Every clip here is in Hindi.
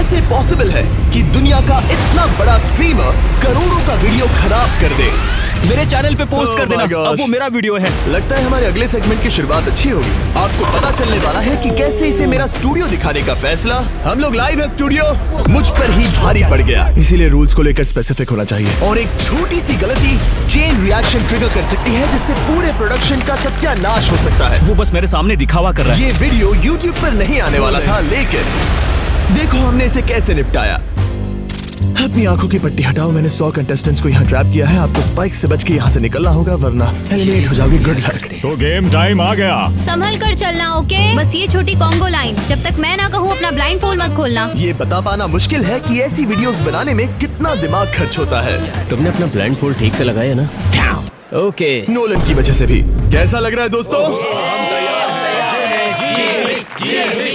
कैसे पॉसिबल है कि दुनिया का इतना बड़ा स्ट्रीमर करोड़ों का वीडियो खराब कर दे? मेरे चैनल पे पोस्ट कर देना, my gosh. अब वो मेरा वीडियो है। लगता है हमारे अगले सेगमेंट की शुरुआत अच्छी होगी। आपको पता चलने वाला है कि कैसे इसे मेरा स्टूडियो दिखाने का फैसला, हम लोग लाइव है स्टूडियो, मुझ पर ही भारी पड़ गया। इसीलिए रूल्स को लेकर स्पेसिफिक होना चाहिए और एक छोटी सी गलती चेन रिएक्शन ट्रिगर कर सकती है जिससे पूरे प्रोडक्शन का सत्यानाश हो सकता है। वो बस मेरे सामने दिखावा कर रहा है। ये वीडियो YouTube पर नहीं आने वाला था, लेकिन देखो हमने इसे कैसे निपटाया। अपनी आंखों की पट्टी हटाओ, मैंने 100 कंटेस्टेंट्स को यहाँ ट्रैप किया है। आपको स्पाइक से बच के यहाँ से निकलना होगा वरना एलिमिनेट हो जाओगे। Good luck. तो गेम टाइम आ गया। संभल कर चलना, ओके? बस ये छोटी कॉन्गो लाइन, जब तक मैं ना कहूँ अपना ब्लाइंड फोल्ड मत खोलना। ये बता पाना मुश्किल है कि ऐसी वीडियोस बनाने में कितना दिमाग खर्च होता है। तुमने अपना ब्लाइंड फोल्ड ठीक से लगाया ना? ओके। नोलन की वजह से भी। कैसा लग रहा है दोस्तों?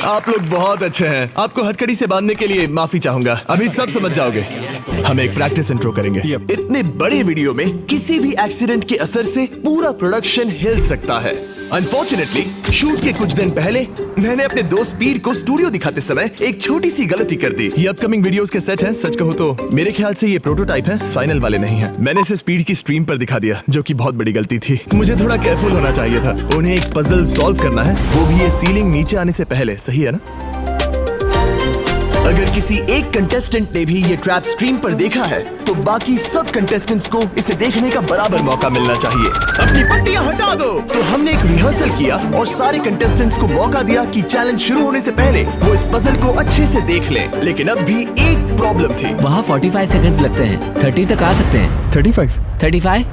आप लोग बहुत अच्छे हैं। आपको हथकड़ी से बांधने के लिए माफी चाहूंगा, अभी सब समझ जाओगे। हम एक प्रैक्टिस इंट्रो करेंगे। इतने बड़े वीडियो में किसी भी एक्सीडेंट के असर से पूरा प्रोडक्शन हिल सकता है। अनफॉर्चुनेटली शूट के कुछ दिन पहले मैंने अपने दोस्त स्पीड को स्टूडियो दिखाते समय एक छोटी सी गलती कर दी। ये अपकमिंग वीडियोस के सेट हैं। सच कहूँ तो मेरे ख्याल से ये प्रोटोटाइप है, फाइनल वाले नहीं है। मैंने इसे स्पीड की स्ट्रीम पर दिखा दिया, जो कि बहुत बड़ी गलती थी। मुझे थोड़ा केयरफुल होना चाहिए था। उन्हें एक पजल सॉल्व करना है, वो भी ये सीलिंग नीचे आने से पहले। सही है ना? अगर किसी एक कंटेस्टेंट ने भी ये ट्रैप स्ट्रीम पर देखा है तो बाकी सब कंटेस्टेंट्स को इसे देखने का बराबर मौका मिलना चाहिए। अपनी पट्टियां हटा दो। तो हमने एक रिहर्सल किया और सारे कंटेस्टेंट्स को मौका दिया कि चैलेंज शुरू होने से पहले वो इस पजल को अच्छे से देख लें। लेकिन अब भी एक प्रॉब्लम थी। वहाँ 45 सेकंड्स लगते हैं, 30 तक आ सकते हैं। 35?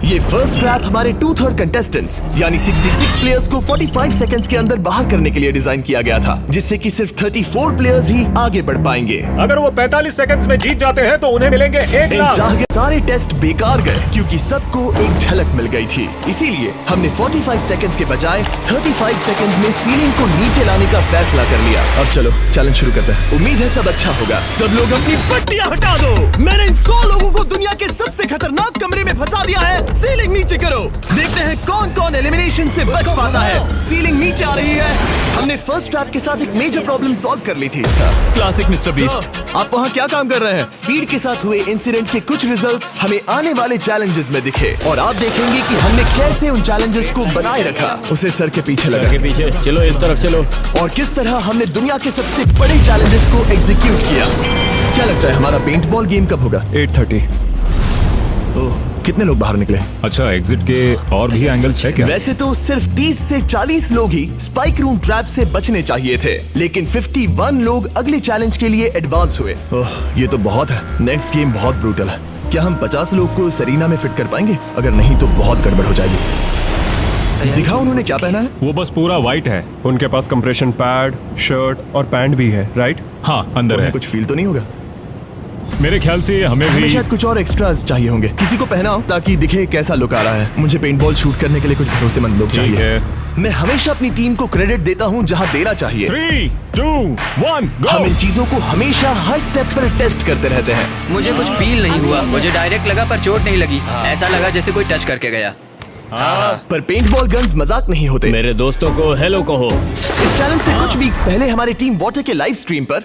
ये फर्स्ट ट्रैप हमारे 2/3 कंटेस्टेंट्स यानी 66 प्लेयर्स को 45 सेकंड्स के अंदर बाहर करने के लिए डिजाइन किया गया था, जिससे कि सिर्फ 34 प्लेयर्स ही आगे बढ़ पाएंगे। अगर वो 45 सेकंड्स में जीत जाते हैं तो उन्हें मिलेंगे 1 लाख। सारे टेस्ट बेकार गए क्योंकि सबको एक झलक मिल गई थी। इसीलिए हमने 45 सेकंड्स के बजाय 35 सेकंड्स में सीलिंग को नीचे लाने का फैसला कर लिया। अब चलो चैलेंज शुरू करते हैं। उम्मीद है सब अच्छा होगा। सब लोग अपनी पट्टियां हटा दो। मैंने इन 100 लोगों को दुनिया के सबसे खतरनाक कमरे में फंसा दिया है। सीलिंग नीचे करो। देखते हैं कौन कौन एलिमिनेशन से बच पाता है। सीलिंग नीचे आ रही है। हमने फर्स्ट ट्रैप के साथ एक मेजर प्रॉब्लम सॉल्व कर ली थी। Classic mister beast. आप वहाँ क्या काम कर रहे हैं? स्पीड के साथ हुए इंसिडेंट के कुछ रिजल्ट्स हमें आने वाले चैलेंजेस में दिखे और आप देखेंगे कि हमने कैसे उन चैलेंजेस को बनाए रखा। उसे सर के पीछे लगा। के पीछे चलो, इस तरफ चलो। और किस तरह हमने दुनिया के सबसे बड़े चैलेंजेस को एग्जीक्यूट किया। क्या लगता है हमारा पेंटबॉल गेम कब होगा? 8:30। ओह, कितने लोग बाहर निकले? अच्छा, एग्जिट के और भी एंगल्स है क्या? वैसे तो सिर्फ 30 से 40 लोग ही स्पाइक रूम ट्रैप से बचने चाहिए थे, लेकिन 51 लोग अगले चैलेंज के लिए एडवांस हुए। ओह, ये तो बहुत है। नेक्स्ट गेम बहुत ब्रूटल है। क्या हम 50 लोग को सरीना में फिट कर पाएंगे? अगर नहीं तो बहुत गड़बड़ हो जाएगी। दिखाओ उन्होंने क्या पहना है। वो बस पूरा व्हाइट है। उनके पास कंप्रेशन पैड, शर्ट और पैंट भी है, राइट? हाँ, अंदर है। कुछ फील तो नहीं होगा? मेरे ख्याल से हमें भी शायद कुछ और एक्स्ट्रास चाहिए होंगे। किसी को पहनाओ ताकि दिखे कैसा लुक आ रहा है। मुझे पेंटबॉल शूट करने के लिए कुछ भरोसेमंद लोग चाहिए। है। मैं हमेशा अपनी टीम को क्रेडिट देता हूँ जहाँ देना चाहिए। 3, 2, 1, गो। हम इन चीजों को हमेशा हर स्टेप पर टेस्ट करते रहते हैं। मुझे कुछ फील नहीं हुआ। मुझे डायरेक्ट लगा पर चोट नहीं लगी। ऐसा लगा जैसे कोई टच करके गया। पर पेंटबॉल गन्स मजाक नहीं होते। मेरे दोस्तों को हेलो कहो। इस चैलेंज से कुछ वीक्स पहले हमारे टीम वाटर के लाइव स्ट्रीम पर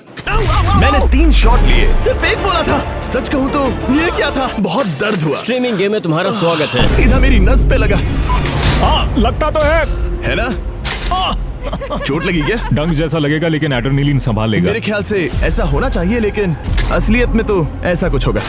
मैंने 3 शॉट लिए, सिर्फ एक बोला था। सच कहूँ तो ये क्या था, बहुत दर्द हुआ। स्ट्रीमिंग गेम में तुम्हारा स्वागत है। सीधा मेरी नस पे लगा। हाँ, लगता तो है ना? चोट लगी क्या? डंक जैसा लगेगा लेकिन एड्रेनलिन संभालेगा। मेरे ख्याल से ऐसा होना चाहिए, लेकिन असलियत में तो ऐसा कुछ होगा।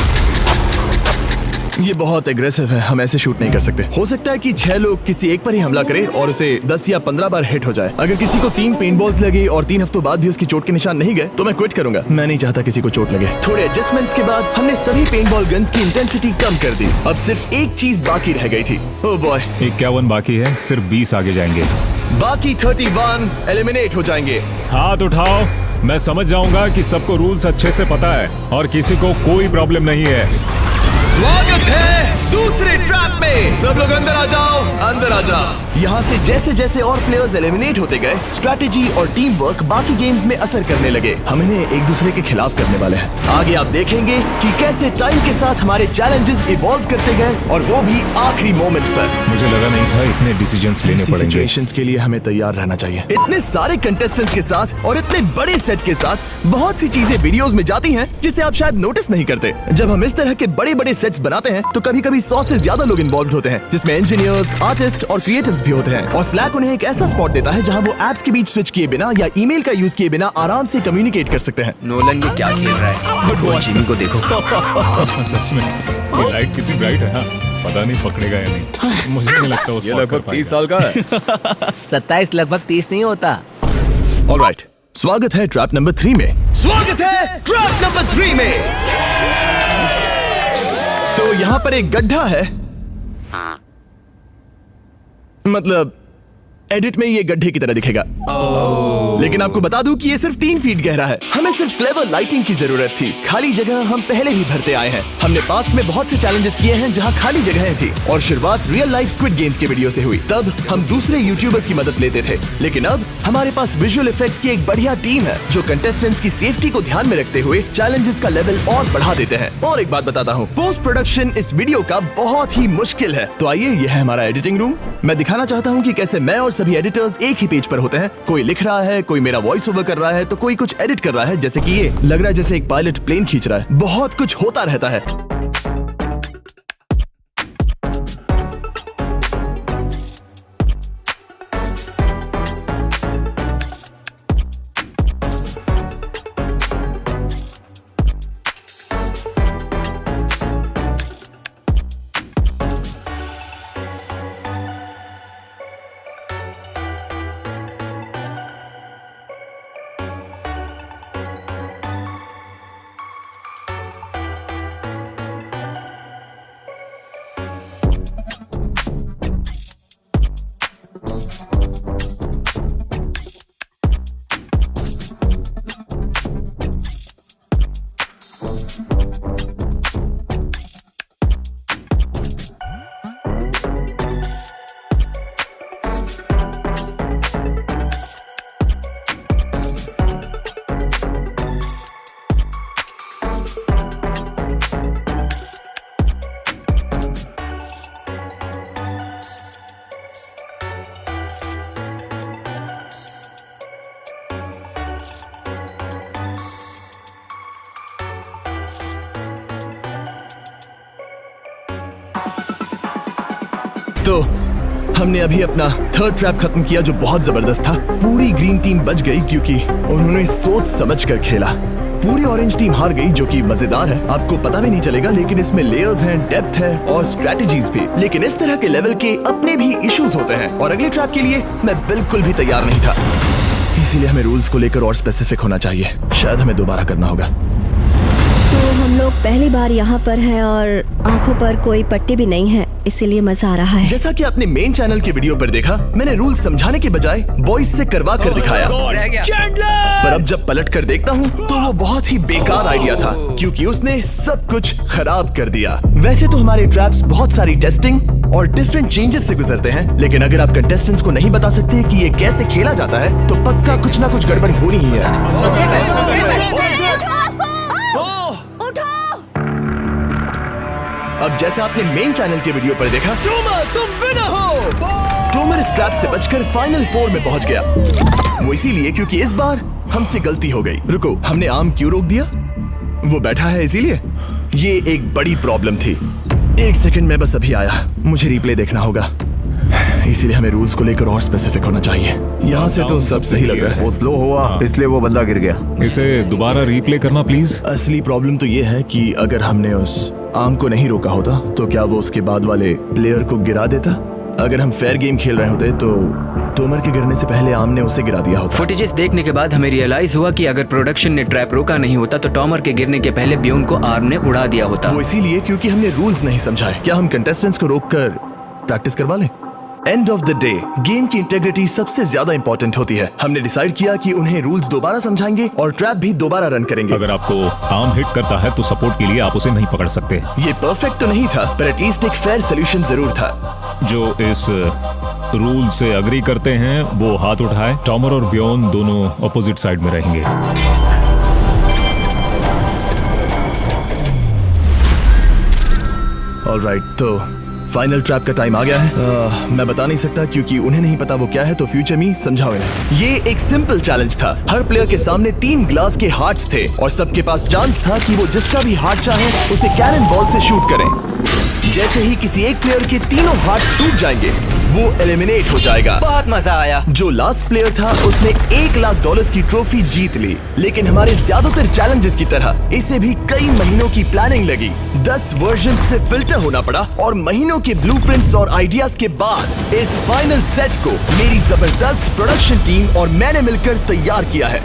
ये बहुत एग्रेसिव है, हम ऐसे शूट नहीं कर सकते। हो सकता है कि 6 लोग किसी एक पर ही हमला करें और उसे 10 या 15 बार हिट हो जाए। अगर किसी को 3 पेंटबॉल्स लगे और 3 हफ्तों बाद भी उसकी चोट के निशान नहीं गए तो मैं क्विट करूंगा। मैं नहीं चाहता किसी को चोट लगे। थोड़े एडजस्टमेंट्स के बाद हमने सभी पेंटबॉल गन्स की इंटेंसिटी कम कर दी। अब सिर्फ एक चीज बाकी रह गई थी। ओह बॉय, 51 बाकी है, सिर्फ 20 आगे जाएंगे। बाकी 31 एलिमिनेट हो जाएंगे। हाथ उठाओ। मैं समझ जाऊंगा कि सबको रूल्स अच्छे से पता है और किसी को कोई प्रॉब्लम नहीं है। स्वागत है दूसरे ट्रैप में। सब लोग अंदर आ जाओ, अंदर आ जाओ। यहाँ से जैसे जैसे और प्लेयर्स एलिमिनेट होते गए, स्ट्रैटेजी और टीम वर्क बाकी गेम्स में असर करने लगे। हम इन्हें एक दूसरे के खिलाफ करने वाले हैं। आगे आप देखेंगे कि कैसे टाइम के साथ हमारे चैलेंजेस इवॉल्व करते गए, और वो भी आखिरी मोमेंट पर। मुझे लगा नहीं था इतने डिसीजंस लेने पड़ेंगे। सिचुएशंस के लिए हमें तैयार रहना चाहिए। इतने सारे कंटेस्टेंट्स के साथ और इतने बड़े सेट के साथ बहुत सी चीजें वीडियोस में जाती हैं जिसे आप शायद नोटिस नहीं करते। जब हम इस तरह के बड़े बड़े सेट्स बनाते हैं तो कभी कभी 100 से ज्यादा लोग इन्वॉल्व होते हैं, जिसमें इंजीनियर्स, आर्टिस्ट और क्रिएटिव्स भी होते हैं। और स्लैक उन्हें एक ऐसा स्पॉट देता है जहां वो एप्स के बीच स्विच किए बिना या ईमेल का यूज किए बिना आराम से कम्युनिकेट कर सकते हैं। नोलन ये क्या खेल रहा है? वो जिमी को देखो। सच में ये लाइट कितनी ब्राइट है। हाँ, पता नहीं पकड़ेगा या नहीं। मुझे नहीं लगता वो ये spot कर लगभग 30 साल का है। 27 लगभग 30 नहीं होता। ऑलराइट, स्वागत है ट्रैप नंबर 3 में। स्वागत है ट्रैप नंबर 3 में। तो यहाँ पर एक गड्ढा है, मतलब एडिट में ये गड्ढे की तरह दिखेगा। लेकिन आपको बता दूं कि ये सिर्फ 3 फीट गहरा है। हमें सिर्फ क्लेवर लाइटिंग की जरूरत थी। खाली जगह हम पहले भी भरते आए हैं। हमने पास्ट में बहुत से चैलेंजेस किए हैं जहां खाली जगहें थी, और शुरुआत रियल लाइफ स्क्विड गेम्स के वीडियो से हुई। तब हम दूसरे यूट्यूबर्स की मदद लेते थे, लेकिन अब हमारे पास विजुअल इफेक्ट्स की एक बढ़िया टीम है जो कंटेस्टेंट्स की सेफ्टी को ध्यान में रखते हुए चैलेंजेस का लेवल और बढ़ा देते हैं। और एक बात बताता हूँ, पोस्ट प्रोडक्शन इस वीडियो का बहुत ही मुश्किल है। तो आइए, यह है हमारा एडिटिंग रूम। मैं दिखाना चाहता हूँ कि कैसे मैं और सभी एडिटर्स एक ही पेज पर होते हैं। कोई लिख रहा है, कोई मेरा वॉइस ओवर कर रहा है, तो कोई कुछ एडिट कर रहा है। जैसे कि ये लग रहा है जैसे एक पायलट प्लेन खींच रहा है। बहुत कुछ होता रहता है। तो हमने अभी अपना थर्ड ट्रैप खत्म किया जो बहुत जबरदस्त था। पूरी ग्रीन टीम बच गई क्योंकि उन्होंने सोच समझकर खेला। पूरी ऑरेंज टीम हार गई, जो कि मजेदार है। आपको पता भी नहीं चलेगा, लेकिन इसमें लेयर्स हैं, डेप्थ है और स्ट्रेटजीज भी। लेकिन इस तरह के लेवल के अपने भी इश्यूज होते हैं, और अगले ट्रैप के लिए मैं बिल्कुल भी तैयार नहीं था। इसीलिए हमें रूल्स को लेकर और स्पेसिफिक होना चाहिए। शायद हमें दोबारा करना होगा। तो हम लोग पहली बार यहाँ पर हैं और आंखों पर कोई पट्टी भी नहीं है, इसीलिए मजा आ रहा है। जैसा कि आपने मेन चैनल के वीडियो पर देखा, मैंने रूल्स समझाने के बजाय वॉइस से करवा कर दिखाया। रह गया। पर अब जब पलट कर देखता हूँ तो वो बहुत ही बेकार आइडिया था, क्योंकि उसने सब कुछ खराब कर दिया। वैसे तो हमारे ट्रैप्स बहुत सारी टेस्टिंग और डिफरेंट चेंजेस से गुजरते हैं, लेकिन अगर आप कंटेस्टेंट्स को नहीं बता सकते कि ये कैसे खेला जाता है, तो पक्का कुछ ना कुछ गड़बड़ होनी ही है। अब जैसा आपने मेन चैनल के वीडियो पर देखा, टोमर तुम विनर हो। टोमर इस ट्रैप से बचकर फाइनल 4 में पहुंच गया। वो इसीलिए क्योंकि इस बार हमसे गलती हो गई। रुको, हमने आम क्यों रोक दिया? वो बैठा है इसीलिए। ये एक बड़ी प्रॉब्लम थी। 1 सेकंड में बस अभी आया, मुझे रिप्ले देखना होगा। इसीलिए हमें रूल्स को लेकर और स्पेसिफिक होना चाहिए। यहाँ से तो सब सही लग रहा है। वो स्लो हुआ, इसलिए वो बंदा गिर गया। इसे दोबारा रीप्ले करना प्लीज। असली प्रॉब्लम तो ये है कि अगर हमने उस आम को नहीं रोका होता तो क्या वो उसके बाद वाले प्लेयर को गिरा देता? अगर हम फेयर गेम खेल रहे होते तो तोमर के गिरने से पहले आम ने उसे गिरा दिया होता। फुटेजेस देखने के बाद हमें रियलाइज हुआ कि अगर प्रोडक्शन ने ट्रैप रोका नहीं होता तो टॉमर के गिरने के पहले ब्यून को आर्म ने उड़ा दिया होता। वो इसीलिए क्योंकि हमने रूल्स नहीं समझाए। क्या हम कंटेस्टेंट्स को रोककर प्रैक्टिस करवा लें? End of the day game की इंटेग्रिटी सबसे ज्यादा इंपॉर्टेंट होती है। हमने डिसाइड किया कि उन्हें रूल्स दोबारा समझाएंगे और ट्रैप भी दोबारा रन करेंगे। अगर आपको आर्म हिट करता है तो सपोर्ट के लिए आप उसे नहीं पकड़ सकते। ये परफेक्ट तो नहीं था, पर एटलीस्ट एक फेयर सोल्यूशन जरूर था। जो इस रूल से अग्री करते हैं वो हाथ उठाए। टॉमर और ब्योन दोनों अपोजिट साइड में रहेंगे। ऑलराइट, तो फाइनल ट्रैप का टाइम आ गया है। मैं बता नहीं सकता क्योंकि उन्हें नहीं पता वो क्या है, तो फ्यूचर मी समझाओ इन्हें। ये एक सिंपल चैलेंज था। हर प्लेयर के सामने 3 ग्लास के हार्ट्स थे और सबके पास चांस था कि वो जिसका भी हार्ट चाहे उसे कैनन बॉल से शूट करें। जैसे ही किसी एक प्लेयर के तीनों हार्ट टूट जाएंगे वो एलिमिनेट हो जाएगा। बहुत मजा आया। जो लास्ट प्लेयर था उसने $1 लाख की ट्रॉफी जीत ली। लेकिन हमारे ज्यादातर चैलेंजेस की तरह इसे भी कई महीनों की प्लानिंग लगी। 10 वर्जन से फिल्टर होना पड़ा और महीनों के ब्लूप्रिंट्स और आइडियाज के बाद इस फाइनल सेट को मेरी जबरदस्त प्रोडक्शन टीम और मैंने मिलकर तैयार किया है।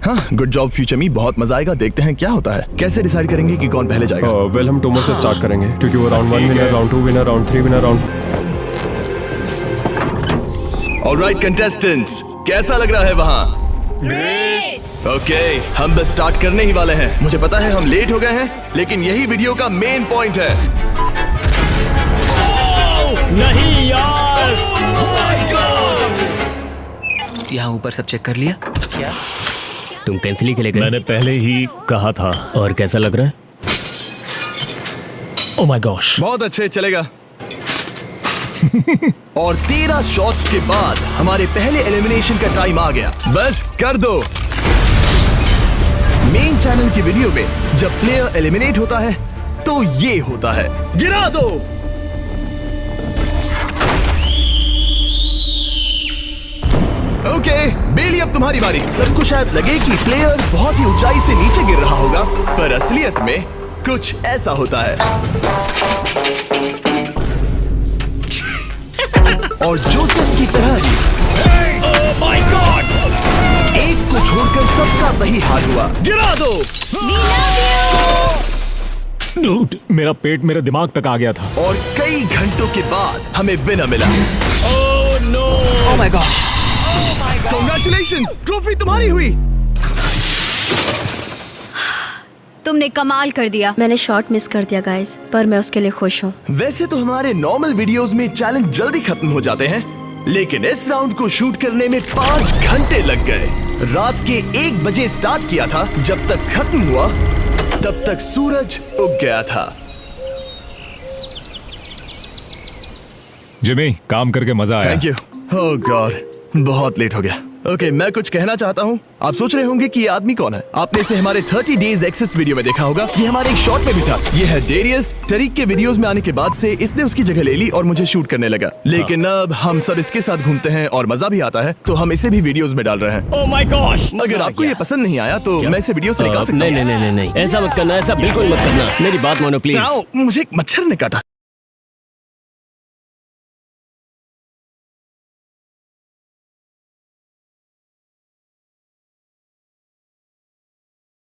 हाँ, गुड जॉब फ्यूचर मी, बहुत मजा आएगा। देखते हैं क्या होता है। कैसे डिसाइड करेंगे कि कौन पहले जाएगा? वेल हम टोमो से स्टार्ट करेंगे क्योंकि वो round 1 winner, round 2 winner, round 3 winner, round. Alright contestants, कैसा लग रहा है वहाँ? ग्रेट। ओके, हम बस स्टार्ट करने ही वाले हैं। मुझे पता है हम लेट हो गए हैं, लेकिन यही वीडियो का मेन पॉइंट है। नहीं यार। यहाँ ऊपर सब चेक कर लिया? तुम कैंसिल ही खेलेगा? मैंने पहले ही कहा था। और कैसा लग रहा है? ओह माय गॉश, बहुत अच्छे, चलेगा। और 13 शॉट्स के बाद हमारे पहले एलिमिनेशन का टाइम आ गया। बस कर दो। मेन चैनल की वीडियो में जब प्लेयर एलिमिनेट होता है तो ये होता है। गिरा दो। ओके, बेली अब तुम्हारी बारी। सबको शायद लगे कि प्लेयर बहुत ही ऊंचाई से नीचे गिर रहा होगा, पर असलियत में कुछ ऐसा होता है। और जोसेफ की तरह ही एक को छोड़कर सबका वही हाल हुआ। गिरा दो। We love you। डूड, मेरा पेट मेरे दिमाग तक आ गया था। और कई घंटों के बाद हमें विनर मिला। Oh my God. Congratulations, trophy तुम्हारी हुई। तुमने कमाल कर दिया। मैंने शॉट मिस कर दिया गाइस, पर मैं उसके लिए खुश हूँ। वैसे तो हमारे नॉर्मल वीडियोस में चैलेंज जल्दी खत्म हो जाते हैं, लेकिन इस राउंड को शूट करने में 5 घंटे लग गए। रात के 1 बजे स्टार्ट किया था, जब तक खत्म हुआ तब तक सूरज उग गया था। जिमी, काम करके मजा आया। Thank you. ओह गॉड, बहुत लेट हो गया। ओके, मैं कुछ कहना चाहता हूँ। आप सोच रहे होंगे कि ये आदमी कौन है। आपने इसे हमारे 30 डेज एक्सेस वीडियो में देखा होगा। ये हमारे एक शॉट में भी था। ये है डेरियस। टरीक के वीडियोस में आने के बाद से इसने उसकी जगह ले ली और मुझे शूट करने लगा। लेकिन अब हम सब इसके साथ घूमते हैं और मजा भी आता है, तो हम इसे भी वीडियोस में डाल रहे हैं। Oh my gosh. अगर आपको ये पसंद नहीं आया तो मैं इसे वीडियो से निकाल सकता नहीं हूँ। नहीं नहीं नहीं, ऐसा मत करना, ऐसा बिल्कुल मत करना। मेरी बात मानो प्लीज। मुझे एक मच्छर ने काटा।